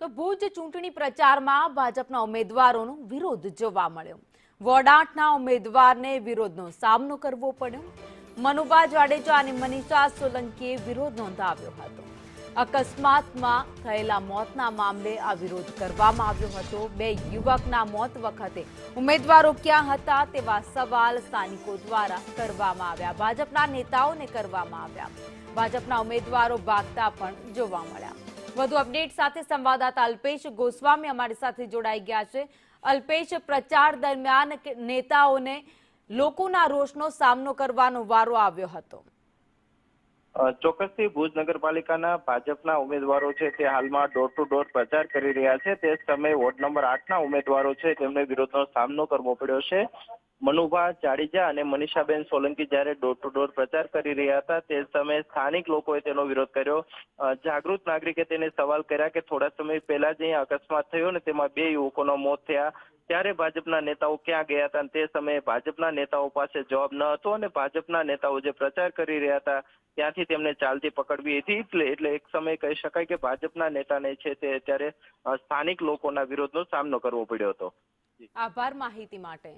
તો ભુજ ચૂંટણી પ્રચારમાં ભાજપના ઉમેદવારોનો વિરોધ જોવા મળ્યો. વોર્ડ 8ના ઉમેદવારને વિરોધનો સામનો કરવો પડ્યો. મનુભા જાડેજા અને મનીષા સોલંકીએ વિરોધ નોંધાવ્યો હતો. અકસ્માતમાં થયેલા મોતના મામલે આ વિરોધ કરવામાં આવ્યો હતો. બે યુવકના મોત વખતે ઉમેદવારો ક્યાં હતા તેવા સવાલ સ્થાનિકો દ્વારા કરવામાં આવ્યા. ભાજપના નેતાઓને કરવામાં આવ્યા. ભાજપના ઉમેદવારો ભાગતા પણ જોવા મળ્યા. વધુ અપડેટ સાથે સંવાદદાતા અલ્પેશ ગોસ્વામી અમારી સાથે જોડાઈ ગયા છે. અલ્પેશ, પ્રચાર દરમિયાન નેતાઓને લોકોના રોષનો સામનો કરવાનો વારો આવ્યો હતો. ચોક્કસથી ભુજ નગરપાલિકાના ભાજપના ઉમેદવારો છે તે હાલમાં ડોર ટુ ડોર પ્રચાર કરી રહ્યા છે. તે સમયે વોર્ડ નંબર 8ના ઉમેદવારો છે તેમને વિરોધનો સામનો કરવો પડ્યો છે. મનુભા જાડેજા અને મનીષાબેન સોલંકી જ્યારે ડોર ટુ ડોર પ્રચાર કરી રહ્યા હતા તે સમયે સ્થાનિક લોકોએ તેનો વિરોધ કર્યો. જાગૃત નાગરિકે તેને સવાલ કર્યા કે થોડા સમય પહેલા જ અહીંયા અકસ્માત થયો ને તેમાં બે યુવકોના મોત થયા, ત્યારે ભાજપના નેતાઓ ક્યાં ગયા હતા? તે સમયે ભાજપના નેતાઓ પાસે જવાબ ન હતો અને ભાજપના નેતાઓ જે પ્રચાર કરી રહ્યા હતા ત્યાંથી તેમને ચાલતી પકડવી હતી. એટલે એક સમય કહી શકાય કે ભાજપના નેતાને છે તે અત્યારે સ્થાનિક લોકોના વિરોધનો સામનો કરવો પડ્યો હતો. આભાર માહિતી માટે.